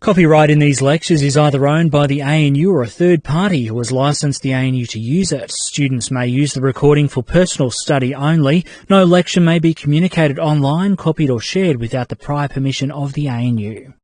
Copyright in these lectures is either owned by the ANU or a third party who has licensed the ANU to use it. Students may use the recording for personal study only. No lecture may be communicated online, copied or shared without the prior permission of the ANU.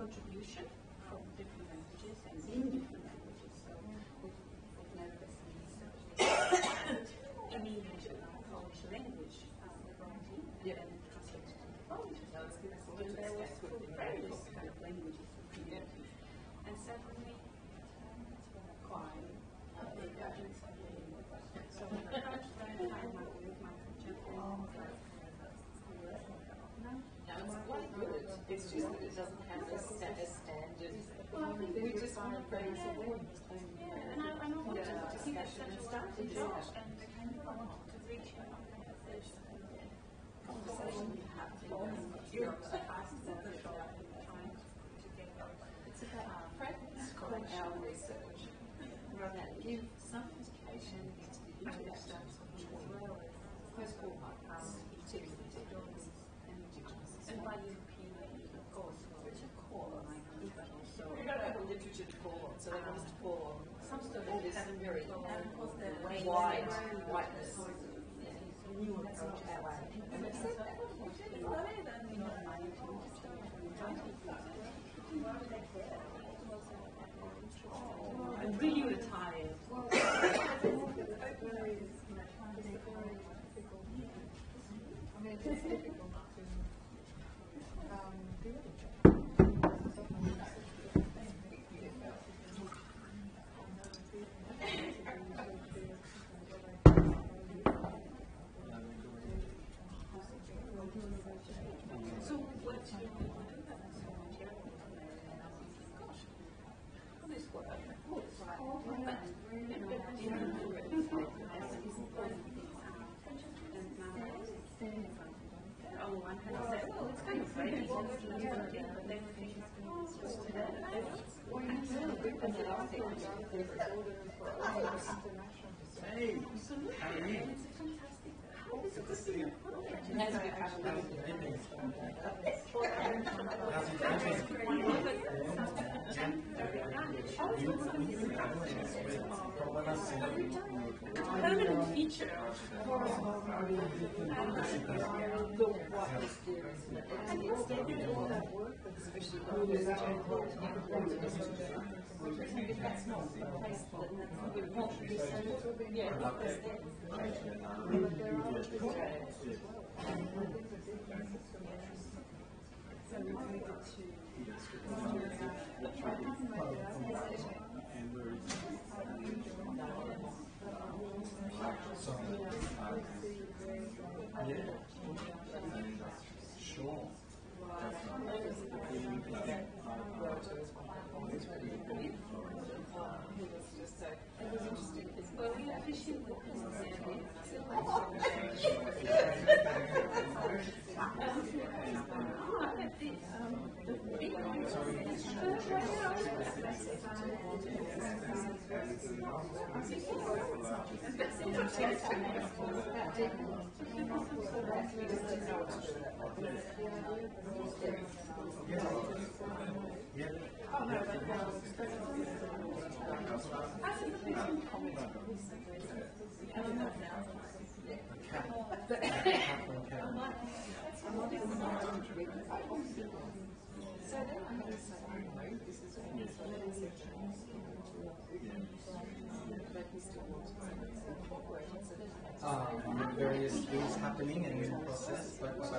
Contribution from different languages and in different languages. So we've noticed in English, Polish language, the writing, and then translated to Polish. So there was various kind of languages. And secondly, quite so the first time I worked with my contemporary. It's quite good. It's just that it doesn't have the status standard. We just want to bring it away. And I know what to see that such a starting job and the kind of to reach out conversation you have you're so fast at the shop trying to get it's about practice our research rather than give some indication into the internet stuff as well as post-war podcasts, and by European, of course, which are core, but also We don't have a literature to call on, so they want us to call on some stuff all this that very wide whiteness. I'm really retired. So what's your this work? On one hand, say, well, it's kind of great, but then permanent feature that's not the place that we want to be various things happening in the process, but so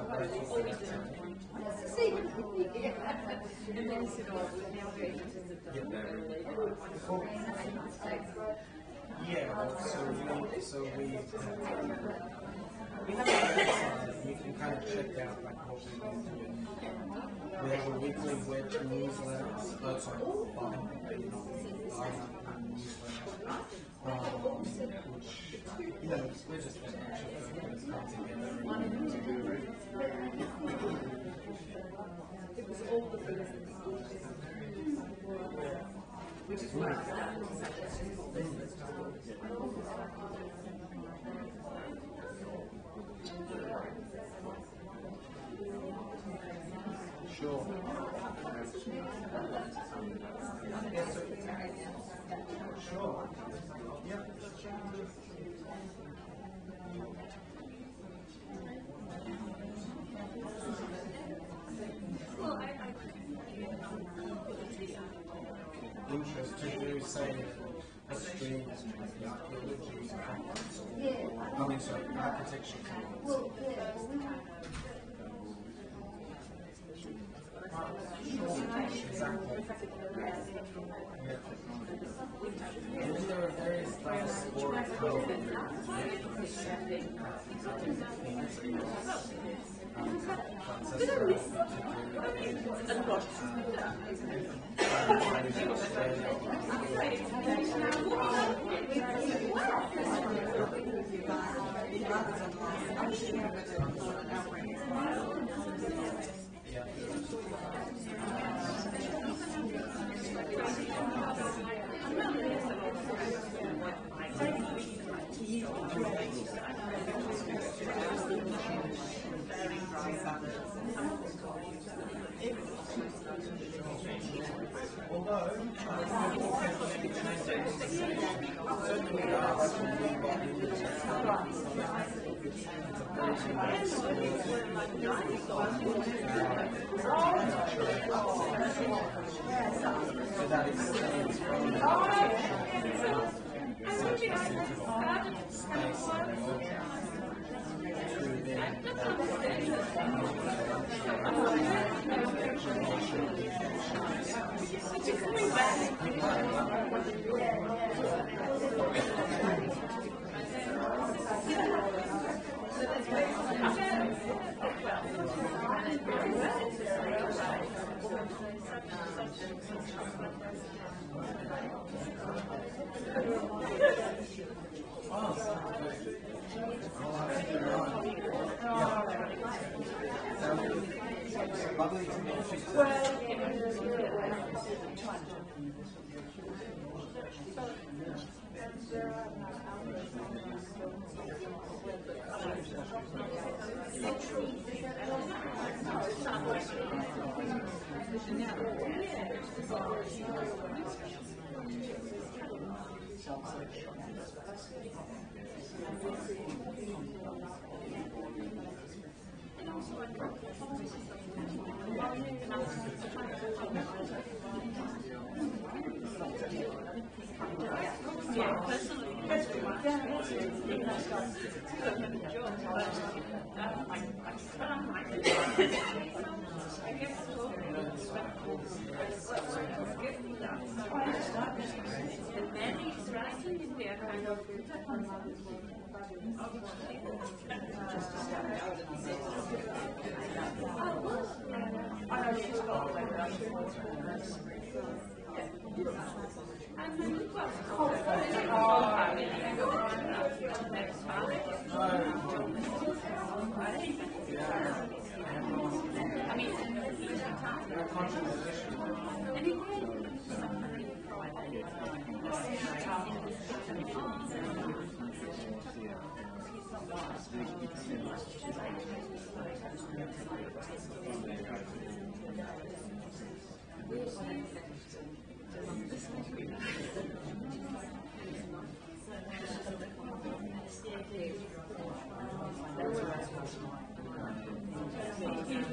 we have a website. You can kind of check out like what we've been doing. We have a weekly web newsletter. Sorry, newsletter. you know, we're just come together. It was all the reasons. Which is why Sure. Sure. Yeah. Interest to do, say, history, archaeology, I mean, sorry, architecture. Exactly. Yeah. And then there are various diasporic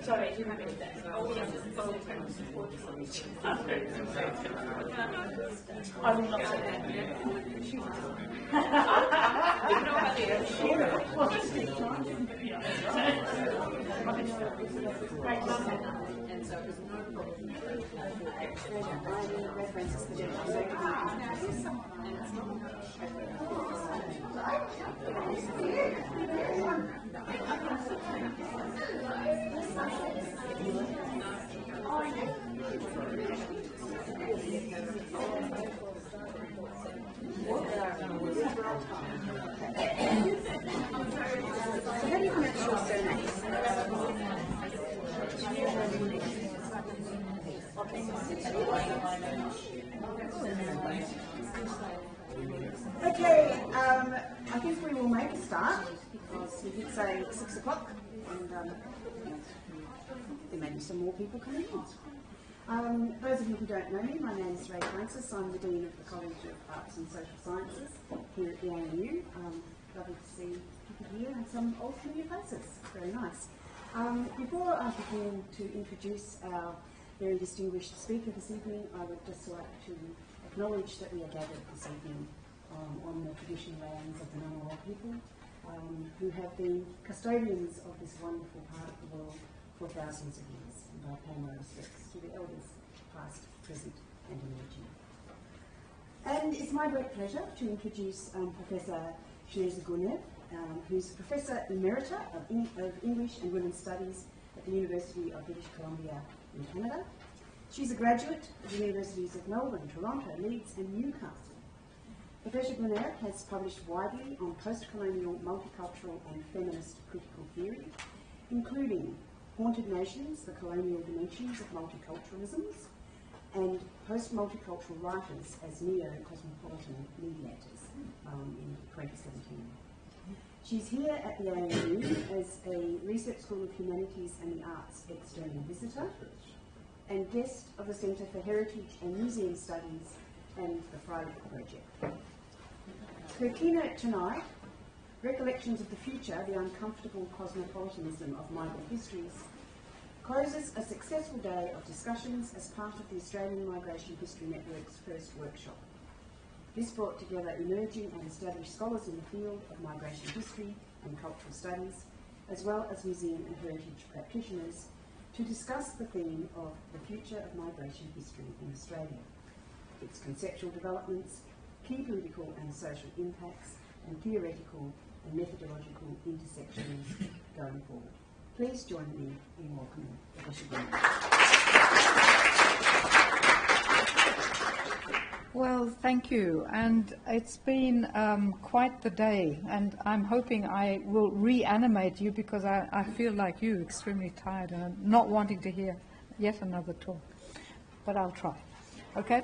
Sorry, you have it there. Oh, yes, it's all I will not say that. No idea. And so it was no problem. References to Okay, I think we will make a start because we did say 6 o'clock and there may be some more people coming in. Those of you who don't know me, my name is Ray Francis. I'm the Dean of the College of Arts and Social Sciences here at the ANU. Lovely to see people here and some old familiar faces. Very nice. Before I begin to introduce our very distinguished speaker this evening, I would just like to acknowledge that we are gathered this evening on the traditional lands of the Ngunnawal people, who have been custodians of this wonderful part of the world for thousands of years, and I pay my respects to the elders, past, present and emerging. And it's my great pleasure to introduce Professor Sneja Gunew, who's Professor Emerita of English and Women's Studies at the University of British Columbia in Canada. She's a graduate of the Universities of Melbourne, Toronto, Leeds and Newcastle. Professor Gunew has published widely on post-colonial, multicultural and feminist critical theory, including Haunted Nations, the Colonial Dimensions of Multiculturalism, and Post-Multicultural Writers as Neo-Cosmopolitan Mediators in 2017. She's here at the ANU as a Research School of Humanities and the Arts external visitor and guest of the Centre for Heritage and Museum Studies and the Friday Project. Her keynote tonight, Recollections of the Future, the Uncomfortable Cosmopolitanism of Migrant Histories, closes a successful day of discussions as part of the Australian Migration History Network's first workshop. This brought together emerging and established scholars in the field of migration history and cultural studies, as well as museum and heritage practitioners, to discuss the theme of the future of migration history in Australia, its conceptual developments, key political and social impacts, and theoretical and methodological intersections going forward. Please join me in welcoming Professor Gunew. Well, thank you, and it's been quite the day, and I'm hoping I will reanimate you because I feel like you, extremely tired and not wanting to hear yet another talk, but I'll try. Okay?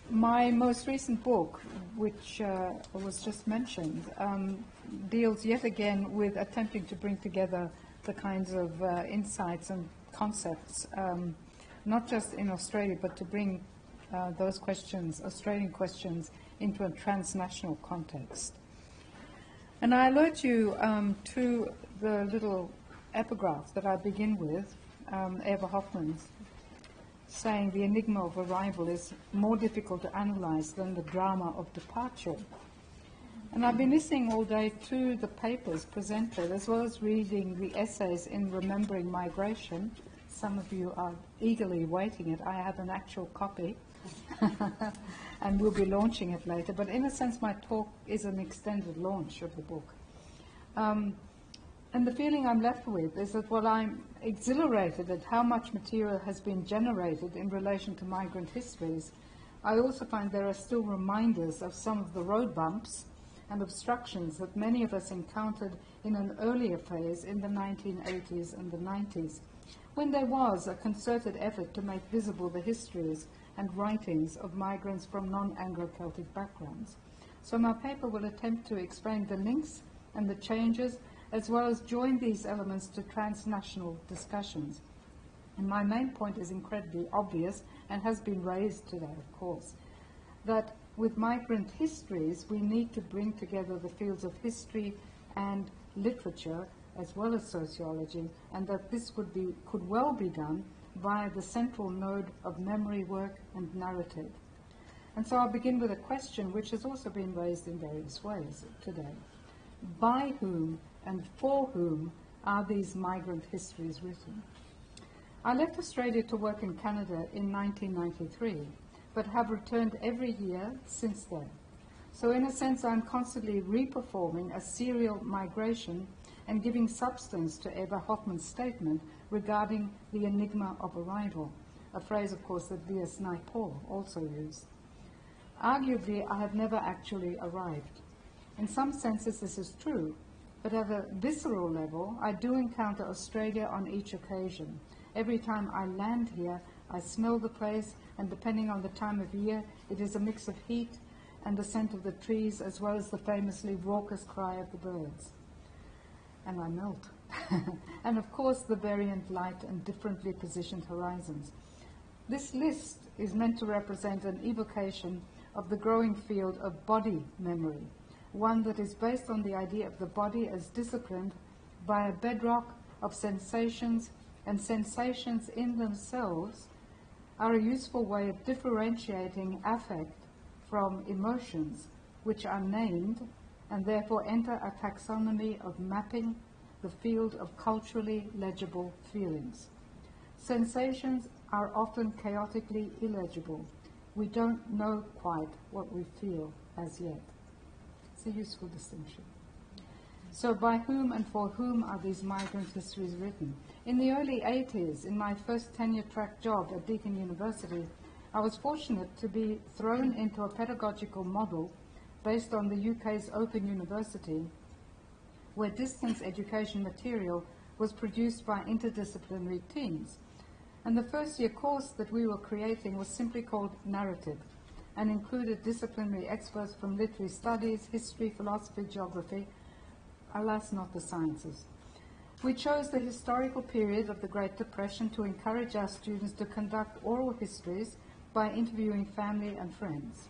My most recent book, which was just mentioned, deals yet again with attempting to bring together the kinds of insights and concepts, not just in Australia, but to bring those questions, Australian questions, into a transnational context. And I alert you to the little epigraph that I begin with, Eva Hoffman's, saying the enigma of arrival is more difficult to analyze than the drama of departure. And I've been listening all day to the papers presented, as well as reading the essays in Remembering Migration. Some of you are eagerly awaiting it. I have an actual copy, and we'll be launching it later. But in a sense, my talk is an extended launch of the book. And the feeling I'm left with is that while I'm exhilarated at how much material has been generated in relation to migrant histories, I also find there are still reminders of some of the road bumps and obstructions that many of us encountered in an earlier phase in the 1980s and the 90s, when there was a concerted effort to make visible the histories and writings of migrants from non-Anglo-Celtic backgrounds. So my paper will attempt to explain the links and the changes, as well as join these elements to transnational discussions. And my main point is incredibly obvious and has been raised today, of course, that with migrant histories, we need to bring together the fields of history and literature, as well as sociology, and that this could well be done via the central node of memory work and narrative. And so I'll begin with a question which has also been raised in various ways today. By whom and for whom are these migrant histories written? I left Australia to work in Canada in 1993, but have returned every year since then. So in a sense, I'm constantly reperforming a serial migration and giving substance to Eva Hoffman's statement regarding the enigma of arrival, a phrase, of course, that V.S. Naipaul also used. Arguably, I have never actually arrived. In some senses, this is true, but at a visceral level, I do encounter Australia on each occasion, Every time I land here, I smell the place, and depending on the time of year, it is a mix of heat and the scent of the trees, as well as the famously raucous cry of the birds. And I melt. And of course, the variant light and differently positioned horizons. This list is meant to represent an evocation of the growing field of body memory, one that is based on the idea of the body as disciplined by a bedrock of sensations, and sensations in themselves are a useful way of differentiating affect from emotions, which are named and therefore enter a taxonomy of mapping the field of culturally legible feelings. Sensations are often chaotically illegible. We don't know quite what we feel as yet. It's a useful distinction. So by whom and for whom are these migrant histories written? In the early 80s, in my first tenure-track job at Deakin University, I was fortunate to be thrown into a pedagogical model based on the UK's Open University, where distance education material was produced by interdisciplinary teams. And the first-year course that we were creating was simply called Narrative, and included disciplinary experts from literary studies, history, philosophy, geography, alas, not the sciences. We chose the historical period of the Great Depression to encourage our students to conduct oral histories by interviewing family and friends.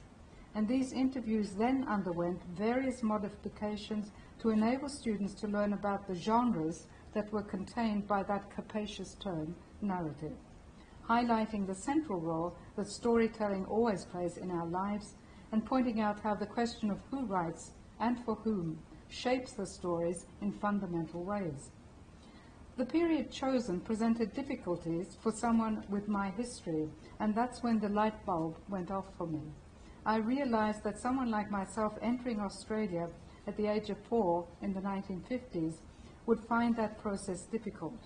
And these interviews then underwent various modifications to enable students to learn about the genres that were contained by that capacious term, narrative, highlighting the central role that storytelling always plays in our lives, and pointing out how the question of who writes and for whom shapes the stories in fundamental ways. The period chosen presented difficulties for someone with my history, and that's when the light bulb went off for me. I realized that someone like myself entering Australia at the age of 4 in the 1950s would find that process difficult.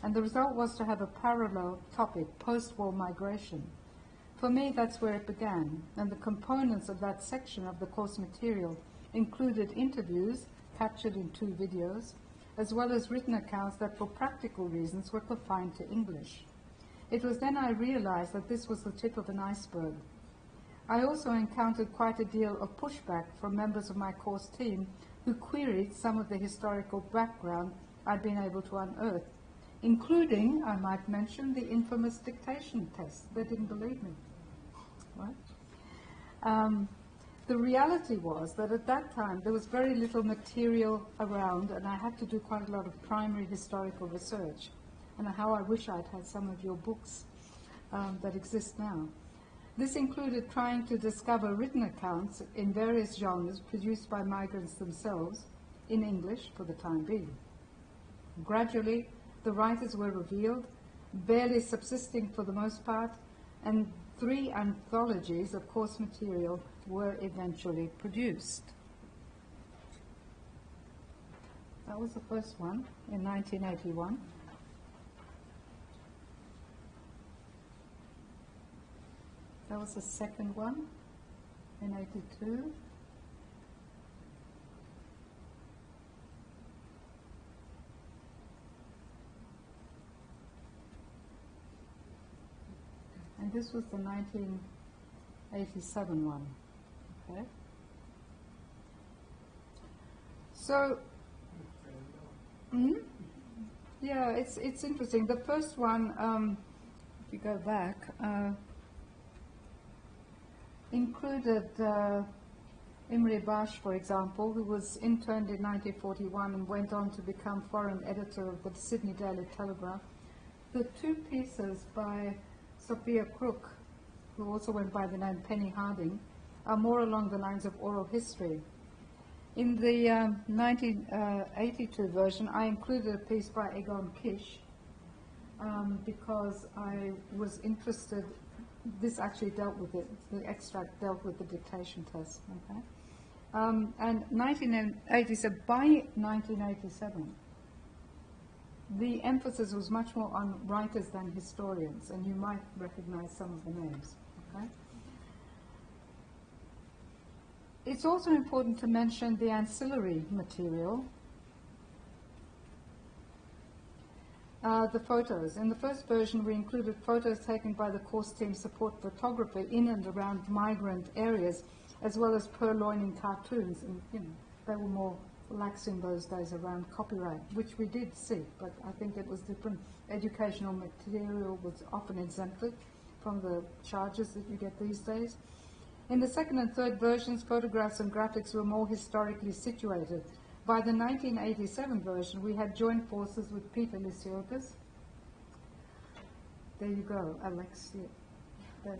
And the result was to have a parallel topic, post-war migration. For me, that's where it began, and the components of that section of the course material included interviews captured in 2 videos, as well as written accounts that for practical reasons were confined to English. It was then I realized that this was the tip of an iceberg. I also encountered quite a deal of pushback from members of my course team who queried some of the historical background I'd been able to unearth, including, I might mention, the infamous dictation test. They didn't believe me. Right? The reality was that at that time there was very little material around, and I had to do quite a lot of primary historical research. And how I wish I'd had some of your books that exist now. This included trying to discover written accounts in various genres produced by migrants themselves, in English for the time being. Gradually, the writers were revealed, barely subsisting for the most part, and 3 anthologies of course material were eventually produced. That was the first one in 1981. That was the second one in 82. And this was the 1987 one. Okay. So, yeah, it's interesting. The first one, if you go back, included Imre Basch, for example, who was interned in 1941 and went on to become foreign editor of the Sydney Daily Telegraph. The 2 pieces by Sophia Crook, who also went by the name Penny Harding, are more along the lines of oral history. In the 1982 version, I included a piece by Egon Kish because I was interested. This actually dealt with it. The extract dealt with the dictation test. Okay, and 1987. By 1987, the emphasis was much more on writers than historians, and you might recognize some of the names. Okay. It's also important to mention the ancillary material. The photos. In the first version, we included photos taken by the course team support photography in and around migrant areas, as well as purloining cartoons. And, they were more lax in those days around copyright, which we did see, but I think it was different. Educational material was often exempted from the charges that you get these days. In the second and third versions, photographs and graphics were more historically situated. By the 1987 version, we had joined forces with Peter Lyotard. There you go, Alex. Yeah.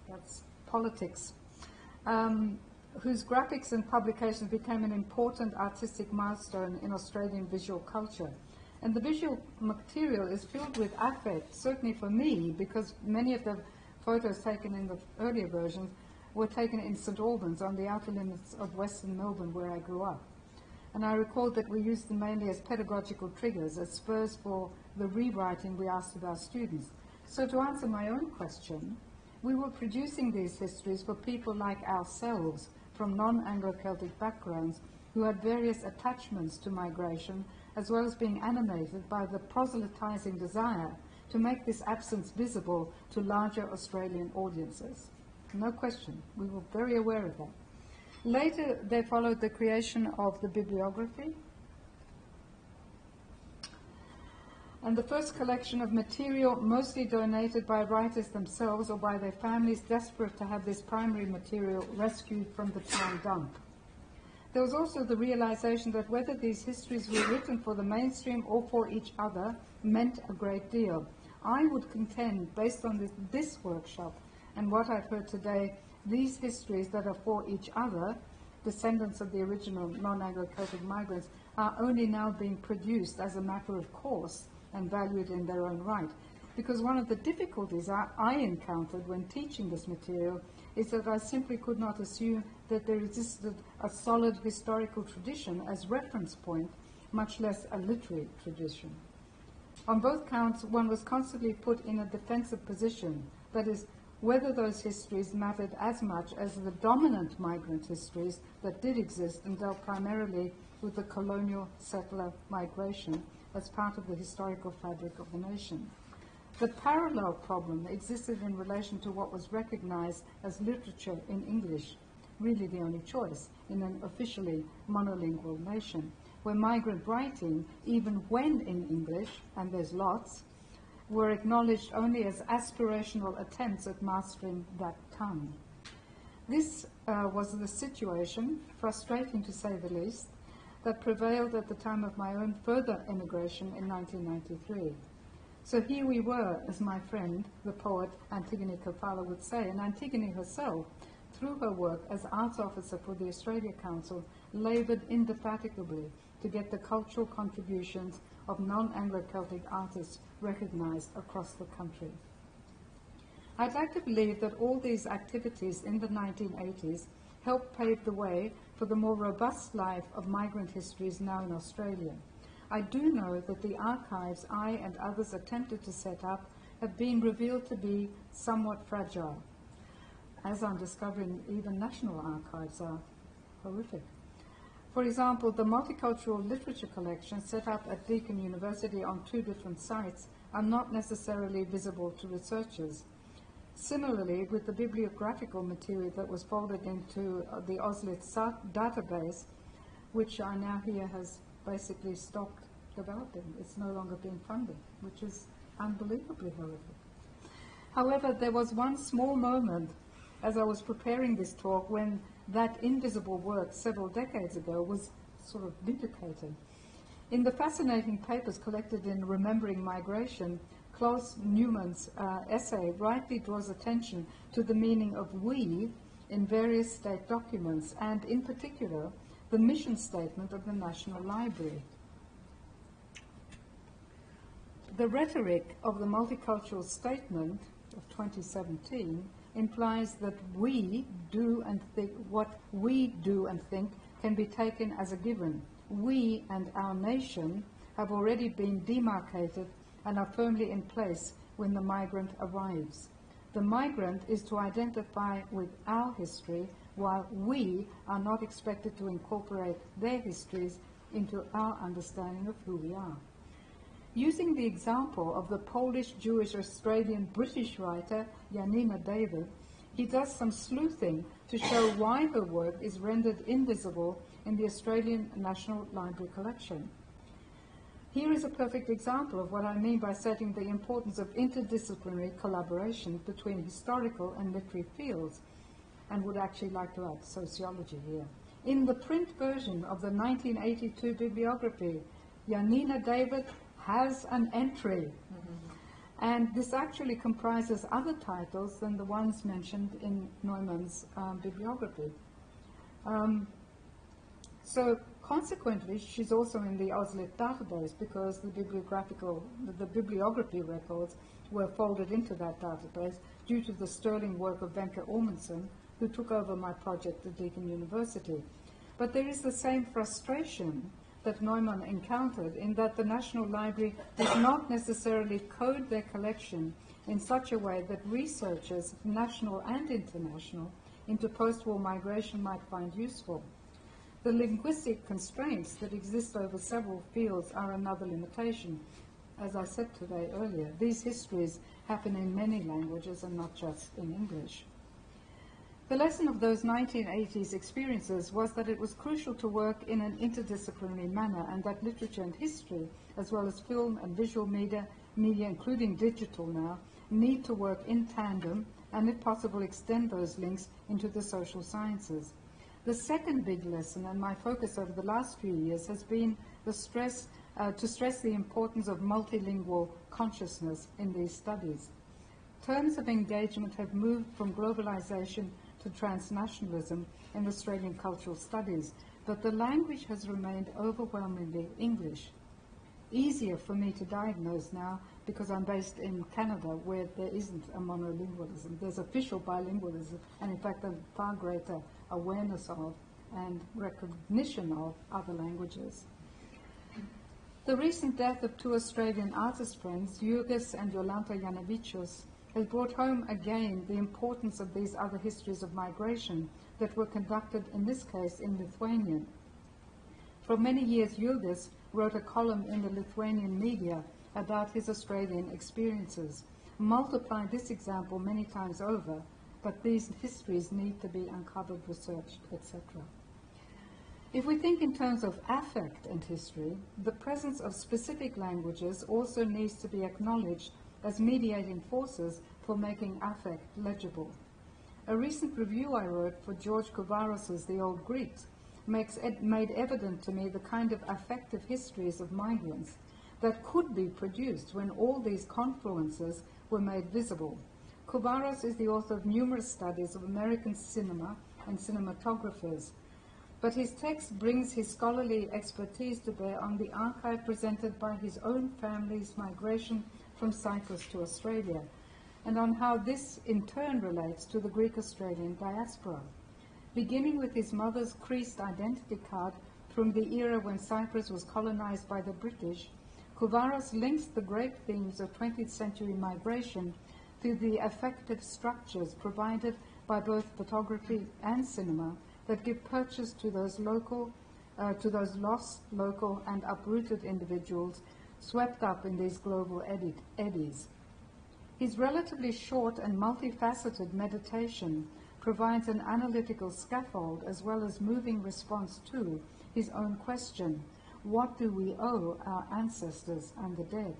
That's politics. Whose graphics and publications became an important artistic milestone in Australian visual culture. And the visual material is filled with affect, certainly for me, because many of the photos taken in the earlier versions were taken in St Albans, on the outer limits of Western Melbourne, where I grew up. And I recall that we used them mainly as pedagogical triggers, as spurs for the rewriting we asked of our students. So to answer my own question, we were producing these histories for people like ourselves from non-Anglo-Celtic backgrounds who had various attachments to migration, as well as being animated by the proselytizing desire to make this absence visible to larger Australian audiences. No question, we were very aware of that. Later, there followed the creation of the bibliography and the first collection of material mostly donated by writers themselves or by their families desperate to have this primary material rescued from the town dump. There was also the realization that whether these histories were written for the mainstream or for each other meant a great deal. I would contend, based on this workshop and what I've heard today, these histories that are for each other, descendants of the original non-Anglo-Celtic migrants, are only now being produced as a matter of course and valued in their own right. Because one of the difficulties I encountered when teaching this material is that I simply could not assume that there existed a solid historical tradition as reference point, much less a literary tradition. On both counts, one was constantly put in a defensive position, that is, whether those histories mattered as much as the dominant migrant histories that did exist and dealt primarily with the colonial settler migration as part of the historical fabric of the nation. The parallel problem existed in relation to what was recognized as literature in English, really the only choice in an officially monolingual nation, where migrant writing, even when in English, and there's lots, were acknowledged only as aspirational attempts at mastering that tongue. This was the situation, frustrating to say the least, that prevailed at the time of my own further emigration in 1993. So here we were, as my friend, the poet Antigone Kafala would say, and Antigone herself, through her work as arts officer for the Australia Council, laboured indefatigably to get the cultural contributions of non-Anglo-Celtic artists recognised across the country. I'd like to believe that all these activities in the 1980s helped pave the way for the more robust life of migrant histories now in Australia. I do know that the archives I and others attempted to set up have been revealed to be somewhat fragile. As I'm discovering, even national archives are horrific. For example, the multicultural literature collections set up at Deakin University on 2 different sites are not necessarily visible to researchers. Similarly, with the bibliographical material that was folded into the AusLit database, which I now hear has basically stopped developing. It's no longer being funded, which is unbelievably horrific. However, there was one small moment as I was preparing this talk when that invisible work several decades ago was sort of vindicated. In the fascinating papers collected in Remembering Migration, Klaus Newman's essay rightly draws attention to the meaning of we in various state documents, and in particular, the mission statement of the National Library. The rhetoric of the multicultural statement of 2017 implies that we do and think, what we do and think can be taken as a given. We and our nation have already been demarcated and are firmly in place when the migrant arrives. The migrant is to identify with our history, while we are not expected to incorporate their histories into our understanding of who we are. Using the example of the Polish, Jewish, Australian, British writer Janina David, he does some sleuthing to show why her work is rendered invisible in the Australian National Library collection. Here is a perfect example of what I mean by setting the importance of interdisciplinary collaboration between historical and literary fields, and would actually like to add sociology here. In the print version of the 1982 bibliography, Janina David has an entry. And this actually comprises other titles than the ones mentioned in Neumann's bibliography. So consequently, she's also in the OSLIT database because the bibliography records were folded into that database due to the sterling work of Wenche Ormondson, who took over my project at Deakin University. But there is the same frustration that Neumann encountered in that the National Library did not necessarily code their collection in such a way that researchers, national and international, into post-war migration might find useful. The linguistic constraints that exist over several fields are another limitation. As I said today earlier, these histories happen in many languages and not just in English. The lesson of those 1980s experiences was that it was crucial to work in an interdisciplinary manner, and that literature and history, as well as film and visual media, including digital now, need to work in tandem and, if possible, extend those links into the social sciences. The second big lesson, and my focus over the last few years, has been to stress the importance of multilingual consciousness in these studies. Terms of engagement have moved from globalization to transnationalism in Australian cultural studies, but the language has remained overwhelmingly English. Easier for me to diagnose now because I'm based in Canada, where there isn't a monolingualism. There's official bilingualism, and in fact a far greater awareness of and recognition of other languages. The recent death of two Australian artist friends, Jurgis and Jolanta Janavicius, has brought home again the importance of these other histories of migration that were conducted, in this case, in Lithuanian. For many years, Jurgis wrote a column in the Lithuanian media about his Australian experiences. Multiply this example many times over, but these histories need to be uncovered, researched, etc. If we think in terms of affect and history, the presence of specific languages also needs to be acknowledged as mediating forces for making affect legible. A recent review I wrote for George Kouvaros's The Old Greeks made evident to me the kind of affective histories of migrants that could be produced when all these confluences were made visible. Kouvaros is the author of numerous studies of American cinema and cinematographers, but his text brings his scholarly expertise to bear on the archive presented by his own family's migration from Cyprus to Australia, and on how this in turn relates to the Greek-Australian diaspora. Beginning with his mother's creased identity card from the era when Cyprus was colonized by the British, Kouvaros links the great themes of 20th century migration to the affective structures provided by both photography and cinema that give purchase to those lost, local, and uprooted individuals swept up in these global eddies. His relatively short and multifaceted meditation provides an analytical scaffold as well as moving response to his own question, what do we owe our ancestors and the dead?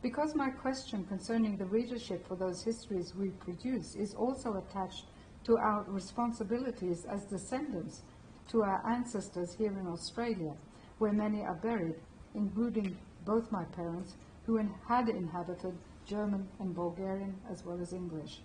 Because my question concerning the readership for those histories we produce is also attached to our responsibilities as descendants to our ancestors here in Australia, where many are buried, including both my parents, who had inhabited German and Bulgarian as well as English.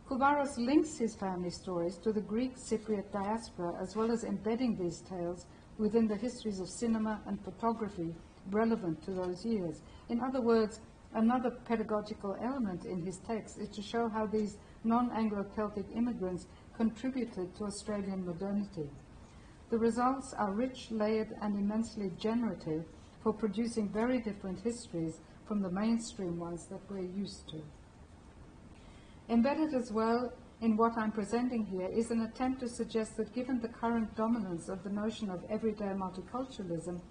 Kouvaros links his family stories to the Greek Cypriot diaspora, as well as embedding these tales within the histories of cinema and photography relevant to those years. In other words, another pedagogical element in his text is to show how these non-Anglo-Celtic immigrants contributed to Australian modernity. The results are rich, layered, and immensely generative for producing very different histories from the mainstream ones that we're used to. Embedded as well in what I'm presenting here is an attempt to suggest that given the current dominance of the notion of everyday multiculturalism,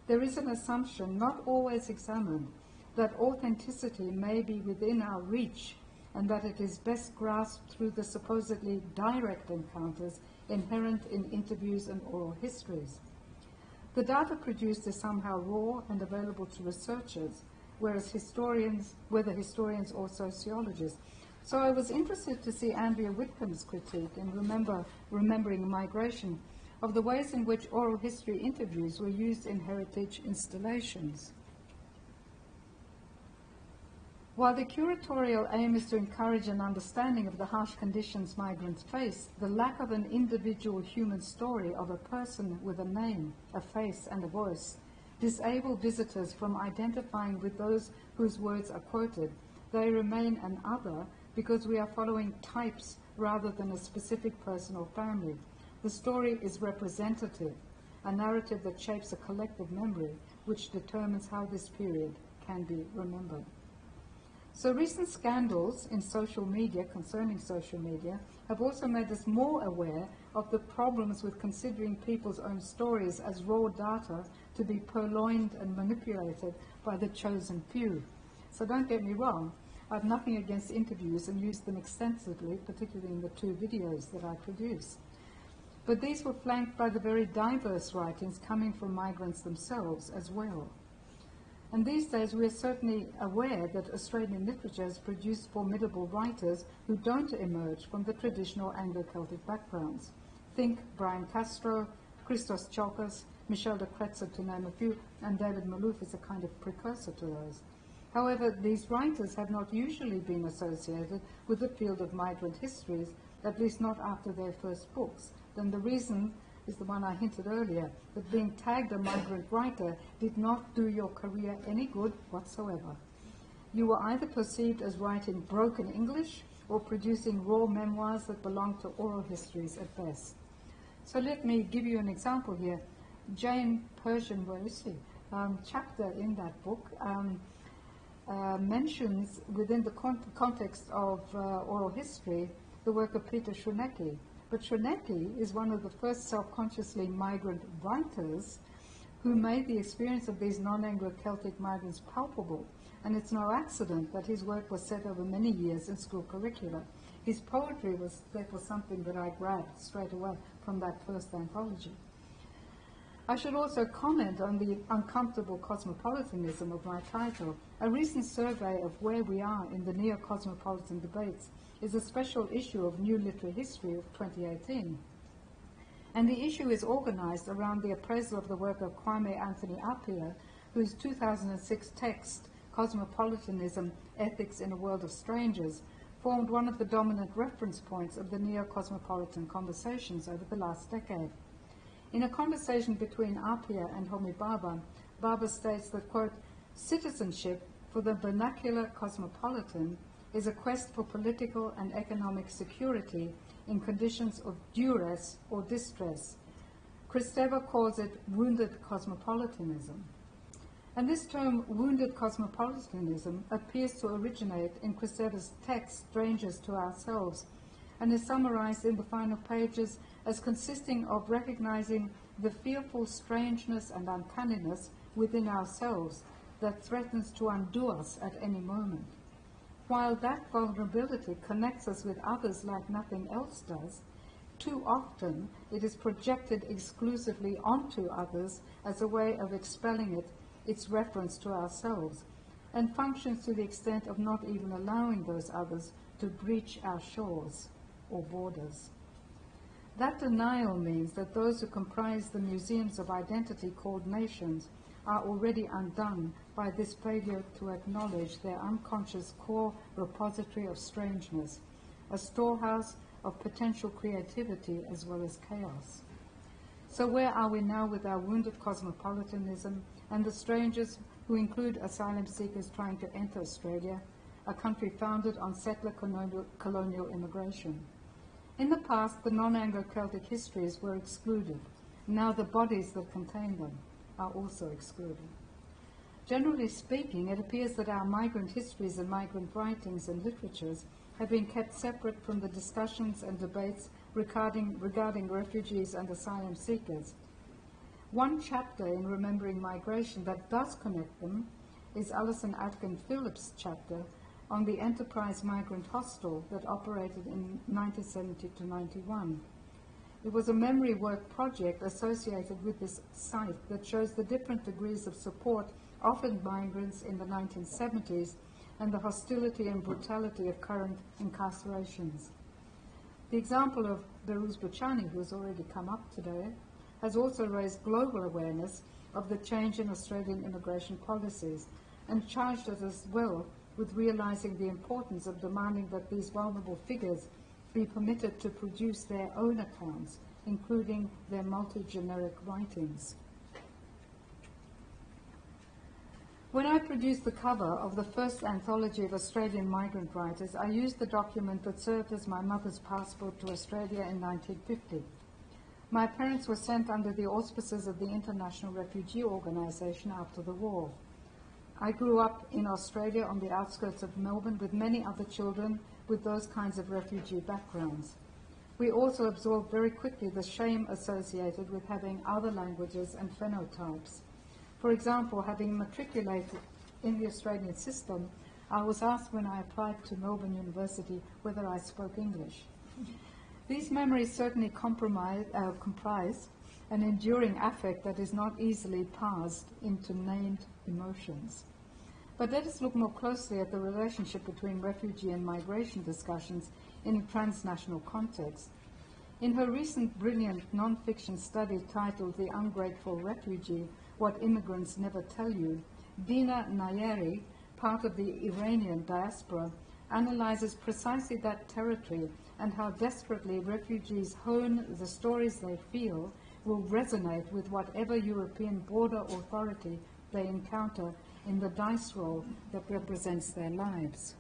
there is an assumption, not always examined, that authenticity may be within our reach and that it is best grasped through the supposedly direct encounters inherent in interviews and oral histories. The data produced is somehow raw and available to researchers, whether historians or sociologists. So I was interested to see Andrea Whitcomb's critique in Remembering Migration of the ways in which oral history interviews were used in heritage installations. While the curatorial aim is to encourage an understanding of the harsh conditions migrants face, the lack of an individual human story of a person with a name, a face, and a voice disable visitors from identifying with those whose words are quoted. They remain an other because we are following types rather than a specific person or family. The story is representative, a narrative that shapes a collective memory which determines how this period can be remembered. So recent scandals in social media, concerning social media, have also made us more aware of the problems with considering people's own stories as raw data to be purloined and manipulated by the chosen few. So don't get me wrong, I have nothing against interviews and use them extensively, particularly in the 2 videos that I produce. But these were flanked by the very diverse writings coming from migrants themselves as well. And these days we are certainly aware that Australian literature has produced formidable writers who don't emerge from the traditional Anglo-Celtic backgrounds. Think Brian Castro, Christos Tsiolkas, Michel de Kretser, to name a few, and David Malouf is a kind of precursor to those. However, these writers have not usually been associated with the field of migrant histories, at least not after their first books. Then the reason is the one I hinted earlier, that being tagged a migrant writer did not do your career any good whatsoever. You were either perceived as writing broken English or producing raw memoirs that belonged to oral histories at best. So let me give you an example here. Jane Pershing, where is she? Chapter in that book mentions within the context of oral history the work of Peter Schonecki. But Schonecki is one of the first self-consciously migrant writers who made the experience of these non-Anglo-Celtic migrants palpable. And it's no accident that his work was set over many years in school curricula. His poetry was therefore something that I grabbed straight away from that first anthology. I should also comment on the uncomfortable cosmopolitanism of my title. A recent survey of where we are in the Neo-Cosmopolitan debates is a special issue of New Literary History of 2018. And the issue is organized around the appraisal of the work of Kwame Anthony Appiah, whose 2006 text, Cosmopolitanism, Ethics in a World of Strangers, formed one of the dominant reference points of the neo-cosmopolitan conversations over the last decade. In a conversation between Appiah and Homi Bhabha, Bhabha states that, quote, citizenship for the vernacular cosmopolitan is a quest for political and economic security in conditions of duress or distress. Kristeva calls it wounded cosmopolitanism. And this term, wounded cosmopolitanism, appears to originate in Kristeva's text, Strangers to Ourselves, and is summarized in the final pages as consisting of recognizing the fearful strangeness and uncanniness within ourselves that threatens to undo us at any moment. While that vulnerability connects us with others like nothing else does, too often it is projected exclusively onto others as a way of expelling its reference to ourselves, and functions to the extent of not even allowing those others to breach our shores or borders. That denial means that those who comprise the museums of identity called nations are already undone by this failure to acknowledge their unconscious core repository of strangeness, a storehouse of potential creativity as well as chaos. So where are we now with our wounded cosmopolitanism and the strangers who include asylum seekers trying to enter Australia, a country founded on settler colonial immigration? In the past, the non-Anglo-Celtic histories were excluded. Now the bodies that contain them are also excluded. Generally speaking, it appears that our migrant histories and migrant writings and literatures have been kept separate from the discussions and debates regarding refugees and asylum seekers. One chapter in Remembering Migration that does connect them is Alison Atkin Phillips' chapter on the Enterprise Migrant Hostel that operated in 1970 to 91. It was a memory work project associated with this site that shows the different degrees of support offered migrants in the 1970s and the hostility and brutality of current incarcerations. The example of Behrouz Bouchani, who has already come up today, has also raised global awareness of the change in Australian immigration policies and charged us as well with realizing the importance of demanding that these vulnerable figures be permitted to produce their own accounts, including their multi-generic writings. When I produced the cover of the first anthology of Australian migrant writers, I used the document that served as my mother's passport to Australia in 1950. My parents were sent under the auspices of the International Refugee Organisation after the war. I grew up in Australia on the outskirts of Melbourne with many other children with those kinds of refugee backgrounds. We also absorbed very quickly the shame associated with having other languages and phenotypes. For example, having matriculated in the Australian system, I was asked when I applied to Melbourne University whether I spoke English. These memories certainly comprise an enduring affect that is not easily parsed into named emotions. But let us look more closely at the relationship between refugee and migration discussions in a transnational context. In her recent brilliant non-fiction study titled The Ungrateful Refugee, What Immigrants Never Tell You, Dina Nayeri, part of the Iranian diaspora, analyzes precisely that territory and how desperately refugees hone the stories they feel will resonate with whatever European border authority they encounter in the dice roll that represents their lives.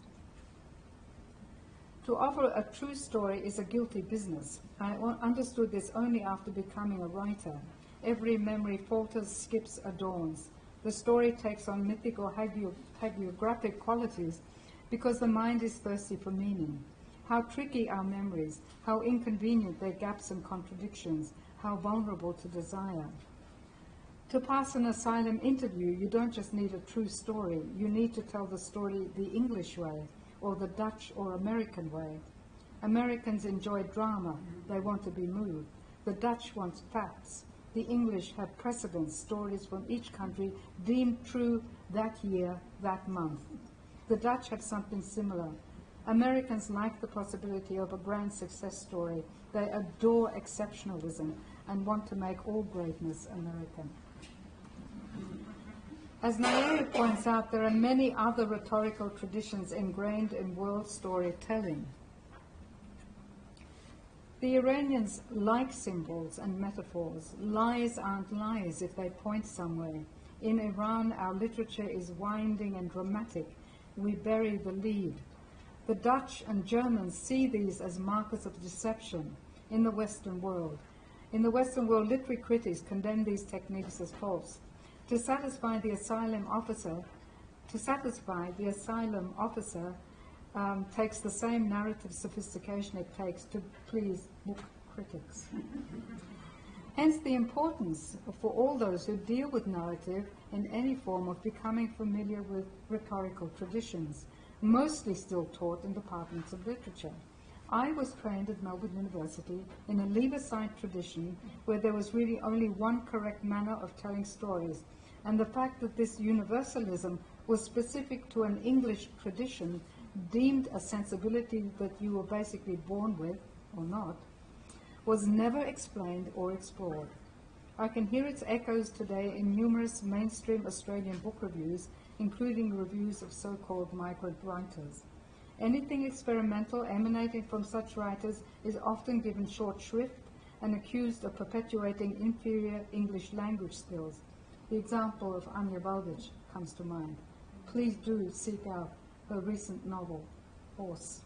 To offer a true story is a guilty business. I understood this only after becoming a writer. Every memory falters, skips, adorns. The story takes on mythic or hagiographic qualities because the mind is thirsty for meaning. How tricky are memories, how inconvenient their gaps and contradictions, how vulnerable to desire. To pass an asylum interview, you don't just need a true story, you need to tell the story the English way, or the Dutch or American way. Americans enjoy drama, they want to be moved. The Dutch want facts. The English have precedents, stories from each country deemed true that year, that month. The Dutch have something similar. Americans like the possibility of a grand success story. They adore exceptionalism and want to make all greatness American. As Nayeri points out, there are many other rhetorical traditions ingrained in world storytelling. The Iranians like symbols and metaphors. Lies aren't lies if they point somewhere. In Iran, our literature is winding and dramatic. We bury the lead. The Dutch and Germans see these as markers of deception in the Western world. In the Western world, literary critics condemn these techniques as false. To satisfy the asylum officer takes the same narrative sophistication it takes to please book critics. Hence the importance for all those who deal with narrative in any form of becoming familiar with rhetorical traditions, mostly still taught in departments of literature. I was trained at Melbourne University in a leave-aside tradition where there was really only one correct manner of telling stories, and the fact that this universalism was specific to an English tradition deemed a sensibility that you were basically born with, or not, was never explained or explored. I can hear its echoes today in numerous mainstream Australian book reviews, including reviews of so-called migrant writers. Anything experimental emanating from such writers is often given short shrift and accused of perpetuating inferior English language skills. The example of Anya Baldich comes to mind. Please do seek out her recent novel, Horse.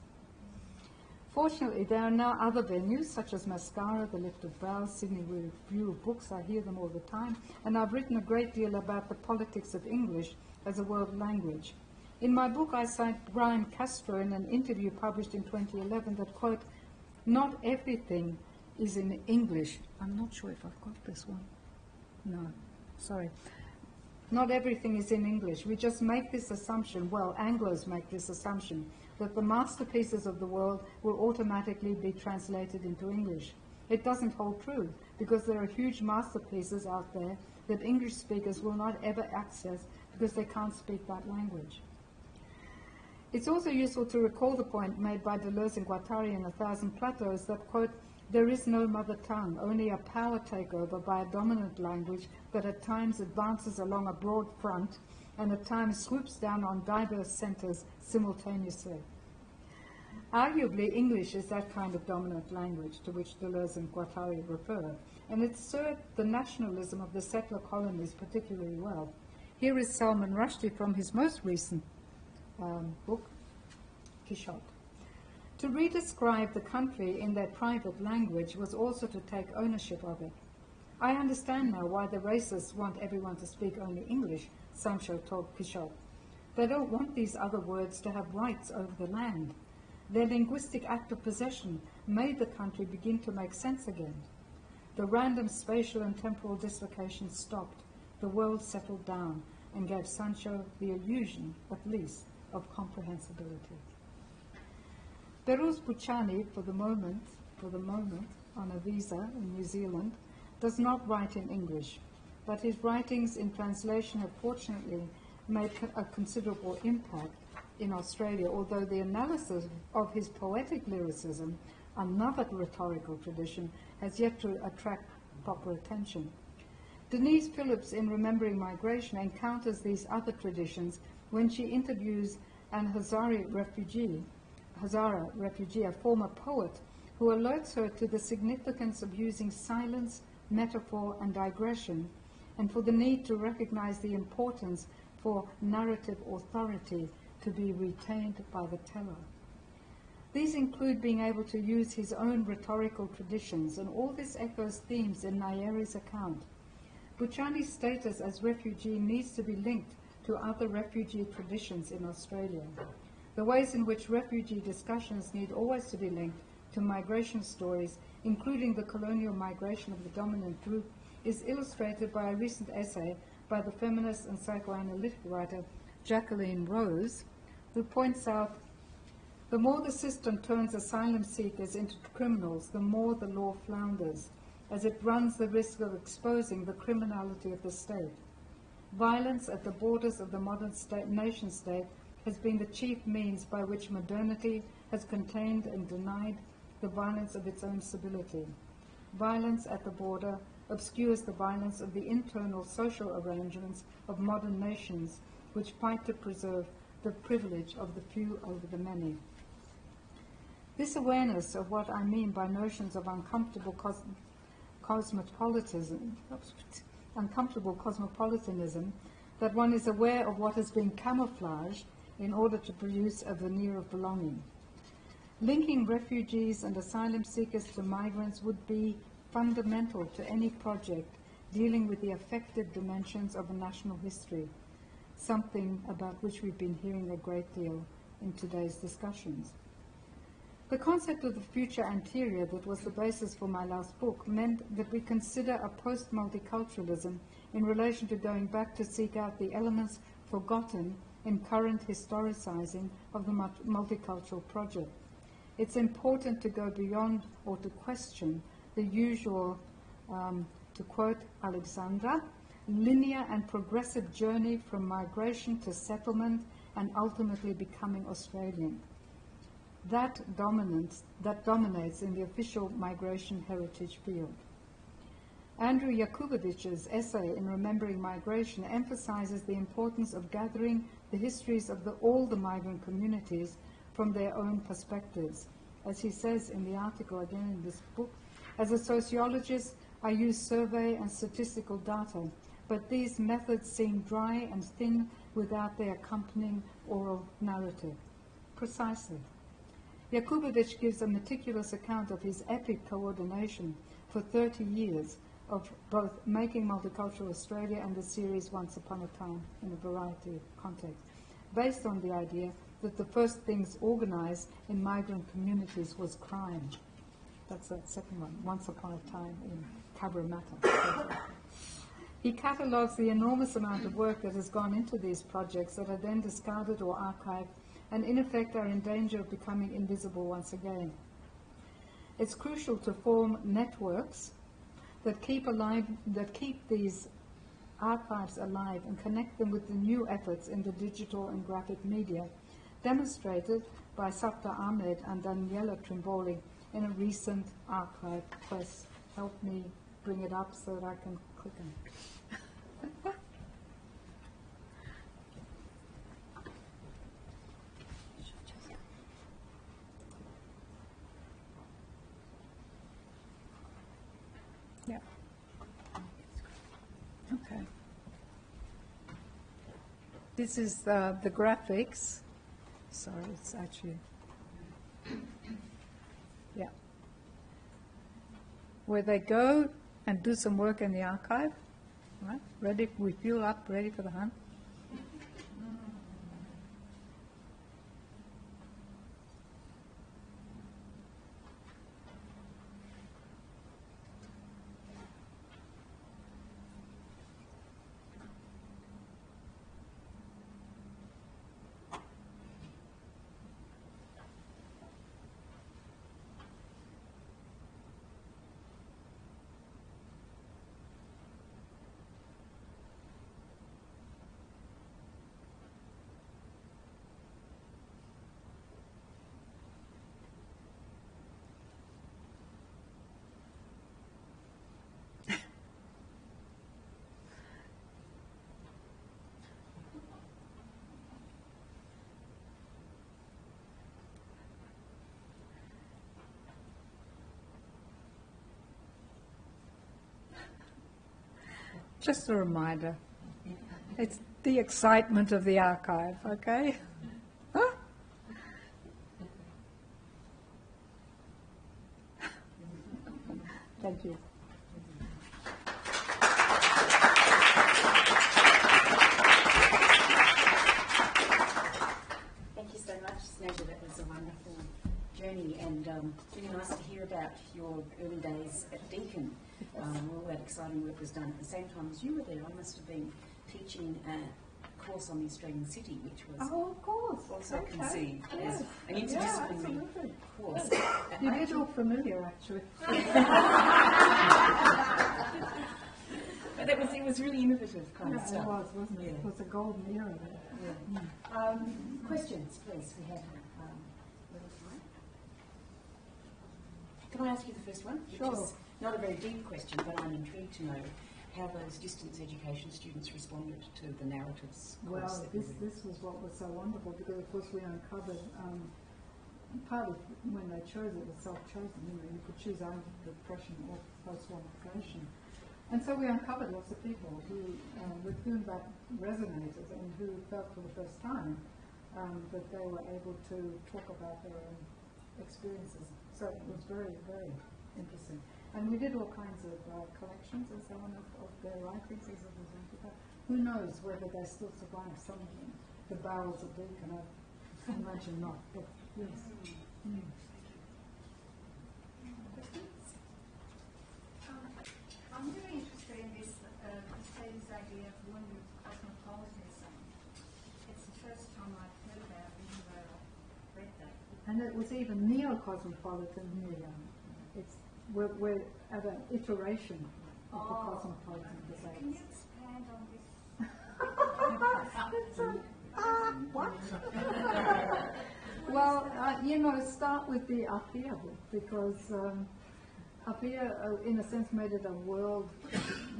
Fortunately, there are now other venues, such as Mascara, The Lifted Brows, Sydney Review of Books. I hear them all the time, and I've written a great deal about the politics of English as a world language. In my book, I cite Brian Castro in an interview published in 2011 that, quote, "Not everything is in English." I'm not sure if I've got this one. no, sorry. Not everything is in English. We just make this assumption, well, Anglos make this assumption, that the masterpieces of the world will automatically be translated into English. It doesn't hold true, because there are huge masterpieces out there that English speakers will not ever access because they can't speak that language. It's also useful to recall the point made by Deleuze and Guattari in A Thousand Plateaus that, quote, there is no mother tongue, only a power takeover by a dominant language that at times advances along a broad front and at times swoops down on diverse centers simultaneously. Arguably, English is that kind of dominant language to which Deleuze and Guattari refer, and it served the nationalism of the settler colonies particularly well. Here is Salman Rushdie from his most recent book, Quixote. To redescribe the country in their private language was also to take ownership of it. I understand now why the racists want everyone to speak only English, Sancho told Quixote. They don't want these other words to have rights over the land. Their linguistic act of possession made the country begin to make sense again. The random spatial and temporal dislocation stopped, the world settled down, and gave Sancho the illusion, at least, of comprehensibility. Perus Buchani, for the moment, on a visa in New Zealand, does not write in English, but his writings in translation have fortunately made a considerable impact in Australia, although the analysis of his poetic lyricism, another rhetorical tradition, has yet to attract proper attention. Denise Phillips, in Remembering Migration, encounters these other traditions when she interviews an Hazara refugee, a former poet, who alerts her to the significance of using silence, metaphor, and digression, and for the need to recognize the importance for narrative authority to be retained by the teller. These include being able to use his own rhetorical traditions, and all this echoes themes in Nyeri's account. Buchani's status as refugee needs to be linked to other refugee traditions in Australia. The ways in which refugee discussions need always to be linked to migration stories, including the colonial migration of the dominant group, is illustrated by a recent essay by the feminist and psychoanalytic writer Jacqueline Rose, who points out, the more the system turns asylum seekers into criminals, the more the law flounders, as it runs the risk of exposing the criminality of the state. Violence at the borders of the modern nation-state has been the chief means by which modernity has contained and denied the violence of its own civility. Violence at the border obscures the violence of the internal social arrangements of modern nations, which fight to preserve the privilege of the few over the many. This awareness of what I mean by notions of uncomfortable cosmopolitanism, that one is aware of what has been camouflaged in order to produce a veneer of belonging. Linking refugees and asylum seekers to migrants would be fundamental to any project dealing with the affective dimensions of a national history, something about which we've been hearing a great deal in today's discussions. The concept of the future anterior that was the basis for my last book meant that we consider a post-multiculturalism in relation to going back to seek out the elements forgotten in current historicizing of the multicultural project. It's important to go beyond or to question the usual, to quote Alexandra, linear and progressive journey from migration to settlement and ultimately becoming Australian. That dominates in the official migration heritage field. Andrew Jakubowicz's essay in Remembering Migration emphasizes the importance of gathering the histories of all the migrant communities from their own perspectives. As he says in the article again in this book, as a sociologist, I use survey and statistical data, but these methods seem dry and thin without their accompanying oral narrative. Precisely. Jakubowicz gives a meticulous account of his epic coordination for 30 years of both Making Multicultural Australia and the series Once Upon a Time in a variety of contexts, based on the idea that the first things organized in migrant communities was crime. That's that second one, Once Upon a Time in Cabramatta. He catalogues the enormous amount of work that has gone into these projects that are then discarded or archived and in effect are in danger of becoming invisible once again. It's crucial to form networks that keep these archives alive and connect them with the new efforts in the digital and graphic media, demonstrated by Sapta Ahmed and Daniela Trimboli in a recent archive quest. Help me bring it up so that I can click on it. Yeah. Okay. This is the graphics. Sorry, it's actually, yeah. Where they go and do some work in the archive, right? Ready, we fuel up, ready for the hunt. Just a reminder, it's the excitement of the archive, okay? Huh? Thank you. Thank you so much, Sneja. That was a wonderful journey, and really nice to hear about your early days at Deakin. All that exciting work was done at the same time as you were there. I must have been teaching a course on the Australian city, which was of course. also conceived as an interdisciplinary course. You did look familiar, actually. But it was really innovative kind of stuff. It was, wasn't it? Yeah. It was a golden era there. Yeah. Questions, please. We have little time. Can I ask you the first one? Which Sure. is not a very deep question, but I'm intrigued to know how those distance education students responded to the narratives. Well, this was what was so wonderful, because of course we uncovered, partly when they chose it was self-chosen, you could choose either depression or post-multiplication. And so we uncovered lots of people who, with whom that resonated and who felt for the first time that they were able to talk about their own experiences. So it was very, very interesting. And we did all kinds of collections and so on of their writings as a result of that. Who knows whether they still survive some of them, the barrels of Deakin, I imagine not, but yes. Mm. I'm really interested in this idea of cosmopolitanism. It's the first time I've heard about it, even though I've read that. And it was even Neo-Cosmopolitan Mediators. We're at an iteration of the cosmopolitan debate. Can you expand on this? What? Well, start with the Apia book, because Apia, in a sense, made it a world,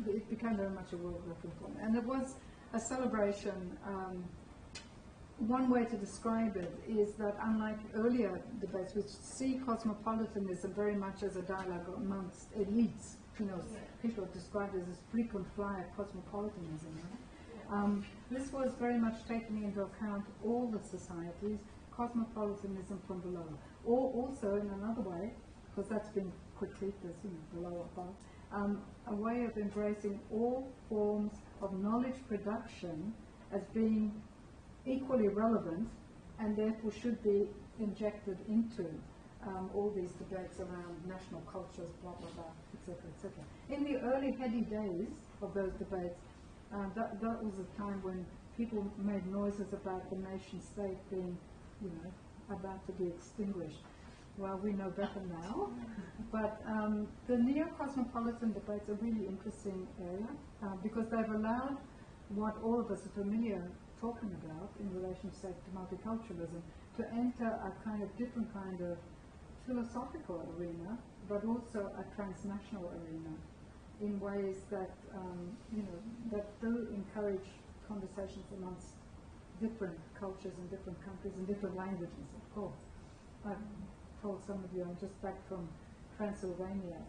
it became very much a world record form. And it was a celebration. One way to describe it is that, unlike earlier debates, which see cosmopolitanism very much as a dialogue amongst elites, people have described it as frequent flyer cosmopolitanism, right? This was very much taking into account all the societies, cosmopolitanism from below. Or also, in another way, because that's been quickly, there's below above, a way of embracing all forms of knowledge production as being equally relevant and therefore should be injected into all these debates around national cultures, blah, blah, blah, etc., etc. In the early heady days of those debates, that was a time when people made noises about the nation state being, about to be extinguished. Well, we know better now, but the neo-cosmopolitan debates are a really interesting area because they've allowed what all of us are familiar talking about in relation to multiculturalism to enter a kind of different kind of philosophical arena, but also a transnational arena in ways that, that do encourage conversations amongst different cultures and different countries and different languages, of course. I've told some of you, I'm just back from Transylvania,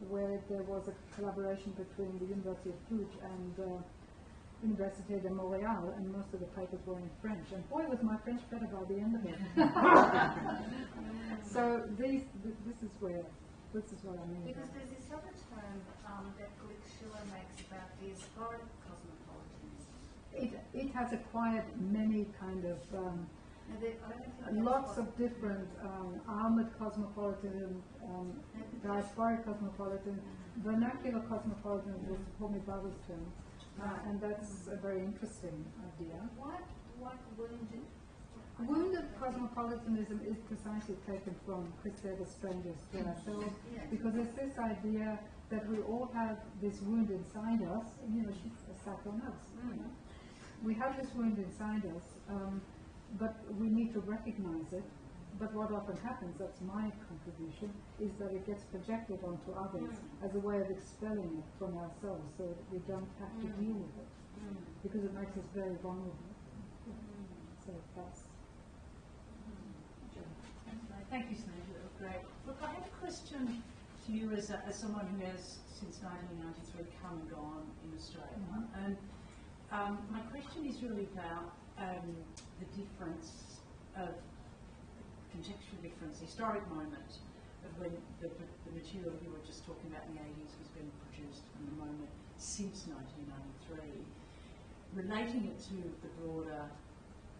where there was a collaboration between the University of Cluj and Université de Montréal, and most of the papers were in French. And boy, was my French better by the end of it. So this is what I mean. Because there's this other term that Schiller makes about the historic cosmopolitanism. It has acquired many kind of lots of different armored cosmopolitanism, diasporic cosmopolitanism, vernacular cosmopolitanism was Homi Bhabha's term. And that's a very interesting idea. What wounded? Wounded cosmopolitanism is precisely taken from Christopher Stranger's To Ourselves, because it's this idea that we all have this wound inside us, she sat on us. We have this wound inside us, but we need to recognize it. But what often happens, that's my contribution, is that it gets projected onto others as a way of expelling it from ourselves so that we don't have to deal with it, because it makes us very vulnerable. So that's... Thank you, Sneja. That was great. Look, I have a question to you as someone who has, since 1993, come and gone in Australia. And my question is really about the difference of contextual difference, historic moment of when the material that you were just talking about in the 80s was being produced and the moment since 1993, relating it to the broader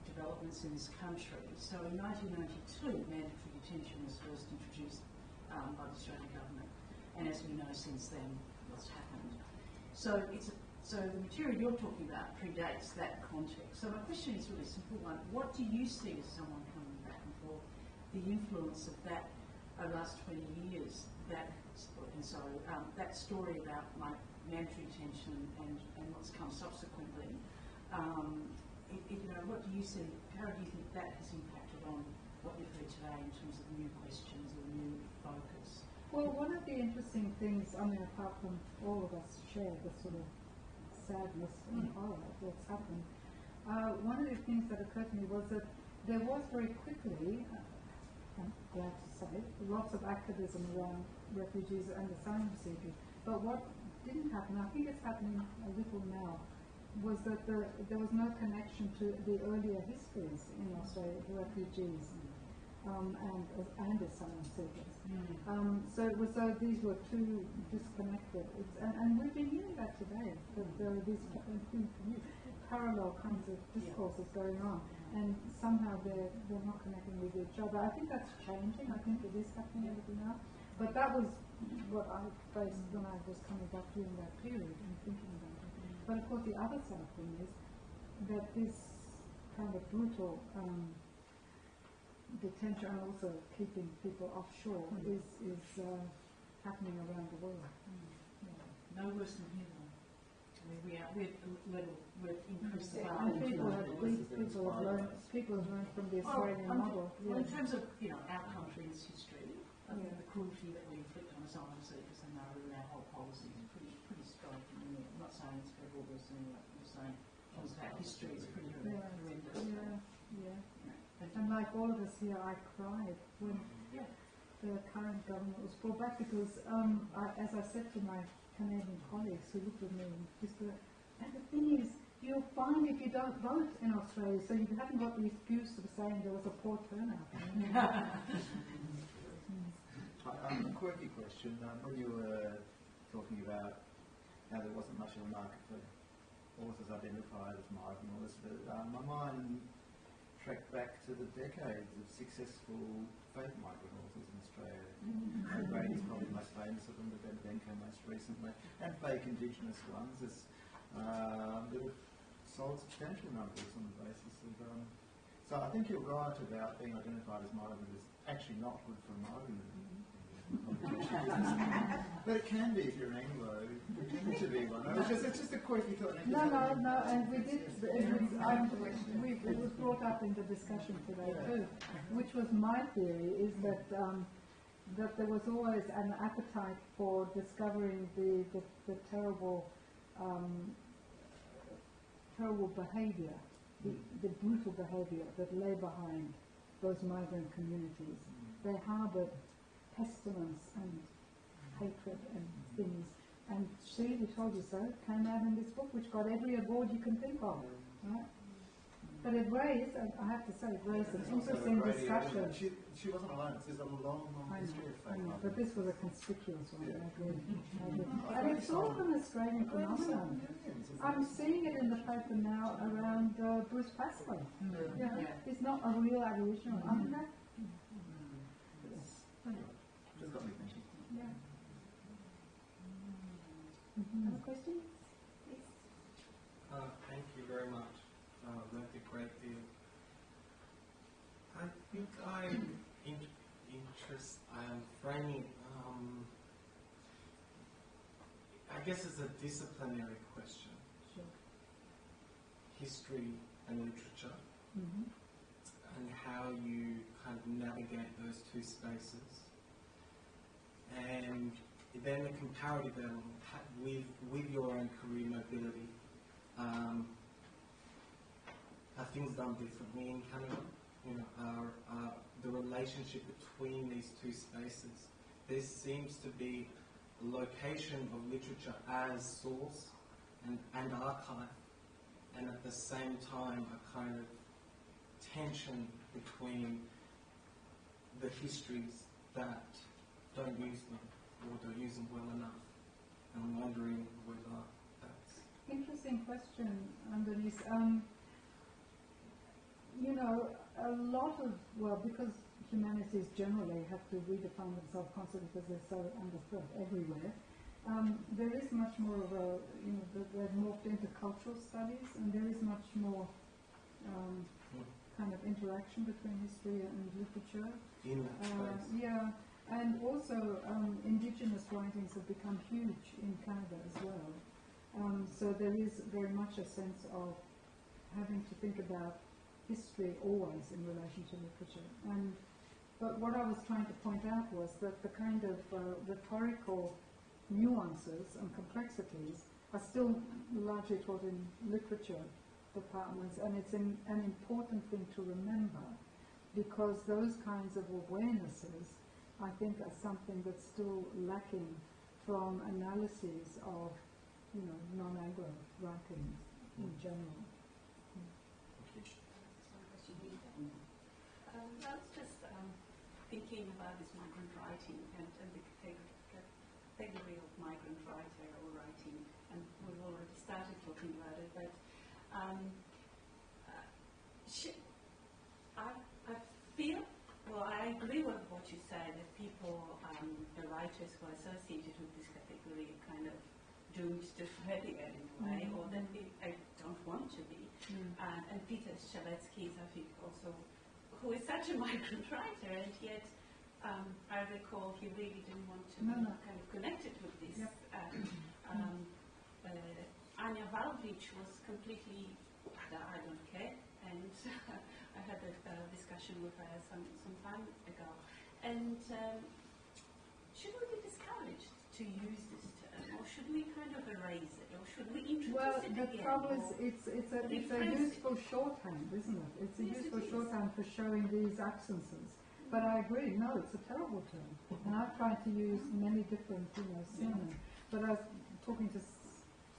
developments in this country. So in 1992, mandatory detention was first introduced by the Australian government, and as we know since then, what's happened. So the material you're talking about predates that context. So my question is a really simple one. What do you see as someone coming back and forth, the influence of that over the last 20 years, that story about mandatory detention and what's come subsequently? What do you see, how do you think that has impacted on what you've heard today in terms of new questions or new focus? Well, one of the interesting things, apart from all of us share the sort of sadness and horror of what's happened, one of the things that occurred to me was that there was very quickly, I'm glad to say, lots of activism around refugees and asylum seekers. But what didn't happen, I think it's happening a little now, was that there was no connection to the earlier histories in Australia, the refugees and asylum seekers. So it was though these were two disconnected. And we've been hearing that today, that there are these parallel kinds of discourses going on, and somehow they're not connecting with each other. I think that's changing. I think it is happening a little now. But that was what I faced when I was coming back during that period and thinking about it. But of course the other side thing is that this kind of brutal detention and also keeping people offshore is happening around the world. No worse than here, though. We're increased the bar. And people have learned from the Australian model. Well, in terms of our country's history, I think the cruelty that we inflict on asylum seekers and our whole policy is pretty striking. I'm not saying it's federal or something like you're saying. That history is pretty horrendous. Yeah. And like all of us here, I cried when the current government was brought back because, as I said to my Canadian colleagues who looked at me and whispered, and the thing is, you'll find if you don't vote in Australia, so you haven't got the excuse of saying there was a poor turnout. A quirky question. When you were talking about how there wasn't much of a market for authors identified as migrant authors, my mind track back to the decades of successful fake migrant authors in Australia. Brady's probably the most famous of them, but then Ben came most recently. And fake Indigenous ones that have sold substantial numbers on the basis of... so I think you're right about being identified as migrant is actually not good for a migrant. But it can be if you're an Anglo, pretending to be one. It's just a quirky thought. No, and we did, it was brought up in the discussion today too, which was my theory, is that that there was always an appetite for discovering the terrible behaviour, the brutal behaviour that lay behind those migrant communities. They harboured pestilence and hatred and things. And see, we told you so, came out in this book, which got every award you can think of. Right? But it raised, I have to say, it raised an interesting discussion. She wasn't alone. There's a long history of fake migrants. But this was a conspicuous one, I agree. And it's sort of an Australian phenomenon. I'm seeing it in the paper now around Bruce Pascoe. Yeah. He's not a real Aboriginal. I mean, that... Just got me thinking. Yeah. Another question? Yes. Thank you very much. Learned a great deal. I think I'm framing. I guess it's a disciplinary question. Sure. History and literature, and how you kind of navigate those two spaces. And then the comparative element with your own career mobility. Are things done differently in Canada? You know, are the relationship between these two spaces. There seems to be a location of literature as source and archive, and at the same time a kind of tension between the histories that don't use them or don't use them well enough. And I'm wondering whether that's... Interesting question, Andreas. You know, a lot of, well, because humanities generally have to redefine themselves constantly because they're so understood everywhere, there is much more of a, you know, they've morphed into cultural studies, and there is much more kind of interaction between history and literature. In that space. Yeah, and also Indigenous writings have become huge in Canada as well. So there is very much a sense of having to think about history always in relation to literature. But what I was trying to point out was that the kind of rhetorical nuances and complexities are still largely taught in literature departments, and it's an important thing to remember, because those kinds of awarenesses, I think, are something that's still lacking from analyses of, you know, non-Anglo writings in general. I was just thinking about this migrant writing and the category of migrant writer or writing, and we've already started talking about it, but I feel, well, I agree with what you say, that people, the writers who are associated with this category are kind of doomed to failure in a way, or that they don't want to be. And Peter Strzelecki is, I think, also, who is such a migrant writer, and yet I recall he really didn't want to be kind of connected with this. Yep. Anya Valvich was completely, I don't care, and I had a discussion with her some time ago. And should we be discouraged to use this term, or should we kind of erase it, or should we introduce it again? Well, the trouble is, it's a useful shorthand, isn't it? It's a useful shorthand for showing these absences. But I agree, no, it's a terrible term. And I've tried to use many different, synonyms. But I was talking to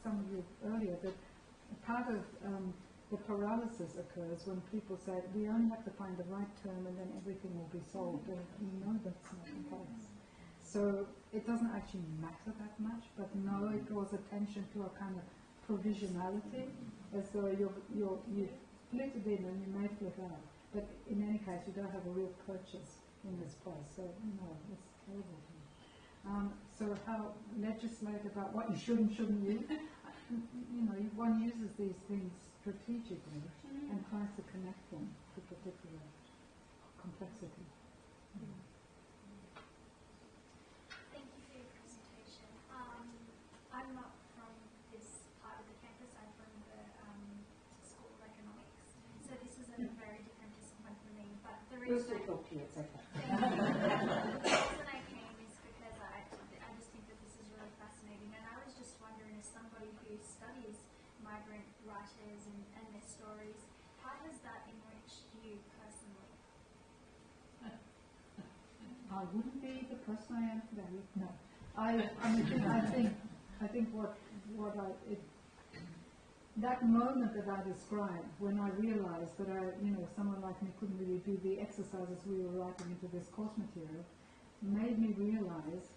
some of you earlier that part of the paralysis occurs when people say, we only have to find the right term and then everything will be solved. And no, that's not the case. So it doesn't actually matter that much, but no, it draws attention to a kind of provisionality, as though you split it in and you may flip out. But in any case, you don't have a real purchase in this place, so no, it's terrible. So how legislate about what you should and shouldn't use? One uses these things strategically and tries to connect them to particular complexity. Thank you for your presentation. I'm not from this part of the campus. I'm from the School of Economics. So this is a very different discipline for me. But the We'll reason still talk to you, it's okay. the reason I came is because I just think that this is really fascinating. And I was just wondering, as somebody who studies migrant writers and their stories, how has that enriched you personally? I wouldn't be the person I am today. No, I think that moment that I described when I realized that someone like me couldn't really do the exercises we were writing into this course material, made me realize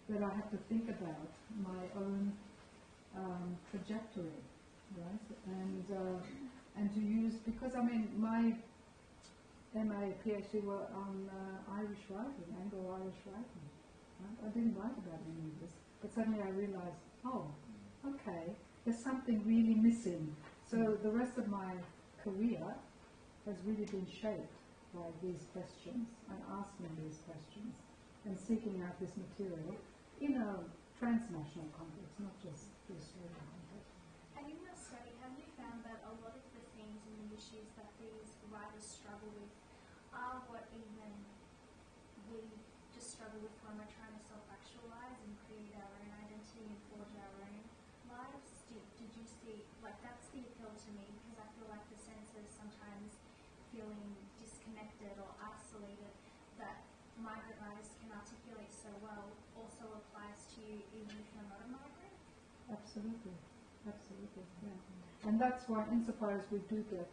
that I have to think about my own trajectory, right? And to use, because my MA, PhD were on Irish writing, Anglo-Irish writing. Right? I didn't write about any of this, but suddenly I realized, okay, there's something really missing. So the rest of my career has really been shaped by these questions and asking these questions and seeking out this material in a transnational context, not just the Australian context. And in your study, have you found that a lot of the themes and the issues that these writers struggle with are what even we just struggle with when we're trying to self-actualize and create our own identity and forge our own lives? Did you see, that's the appeal to me, because I feel like the sense of sometimes feeling disconnected or isolated that migrant writers can articulate so well also applies to you even if you're not a migrant? Absolutely, yeah. And that's why, insofar as we do get